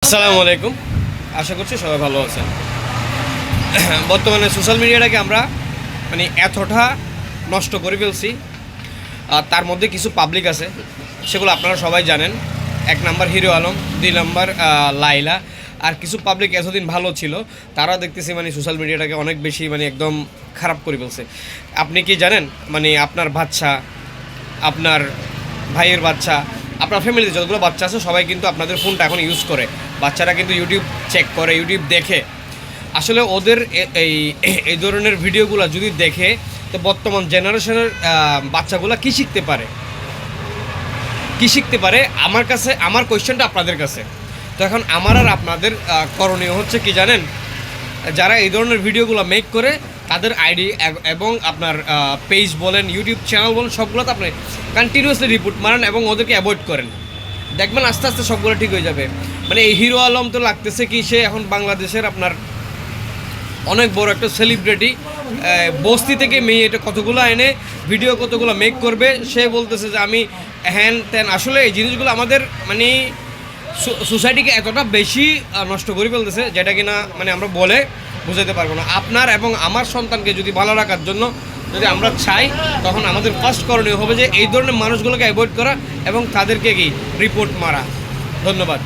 আসসালামু আলাইকুম। আশা করছি সবাই ভালো আছেন। বর্তমানে সোশ্যাল মিডিয়াটাকে আমরা এতটা নষ্ট করে ফেলছি। আর তার মধ্যে কিছু পাবলিক আছে, সেগুলো আপনারা সবাই জানেন। 1 নাম্বার হিরো আলম, 2 নাম্বার লাইলা। আর কিছু পাবলিক এতদিন ভালো ছিল, তারা দেখতেছি সোশ্যাল মিডিয়াটাকে অনেক বেশি একদম খারাপ করে ফেলছে। আপনি কি জানেন আপনার বাচ্চা, আপনার ভাইয়ের বাচ্চা, আপনার ফ্যামিলিতে যতগুলো বাচ্চা আছে সবাই কিন্তু আপনাদের ফোনটা এখন ইউজ করে। বাচ্চারা কিন্তু ইউটিউব চেক করে, ইউটিউব দেখে। আসলে ওদের এই এই ধরনের ভিডিওগুলো যদি দেখে, তো বর্তমান জেনারেশনের বাচ্চাগুলো কী শিখতে পারে, আমার কোয়েশ্চেনটা আপনাদের কাছে। তো এখন আমার আর আপনাদের করণীয় হচ্ছে কি জানেন, যারা এই ধরনের ভিডিওগুলো মেক করে তাদের আইডি এবং আপনার পেজ বলেন, ইউটিউব চ্যানেল বলেন, সবগুলোতে আপনি কন্টিনিউয়াসলি রিপোর্ট মারেন এবং ওদেরকে অ্যাভয়েড করেন। দেখবেন আস্তে আস্তে সবগুলো ঠিক হয়ে যাবে। এই হিরো আলম তো লাগতেছে কি, সে এখন বাংলাদেশের আপনার অনেক বড় একটা সেলিব্রিটি। বস্তি থেকে মেয়ে এটা কতগুলো এনে ভিডিও কতগুলো মেক করবে, সে বলতেছে যে আমি হ্যান ত্যান। আসলে এই জিনিসগুলো আমাদের সোসাইটিকে এতটা বেশি নষ্ট করে ফেলতেছে, যেটা কিনা আমরা বলে বুঝাতে পারবো না। আপনার এবং আমার সন্তানকে যদি ভালো রাখার জন্য যদি আমরা চাই, তখন আমাদের ফার্স্ট করণীয় হবে যে এই ধরনের মানুষগুলোকে অ্যাভয়েড করা এবং তাদেরকে রিপোর্ট মারা। ধন্যবাদ।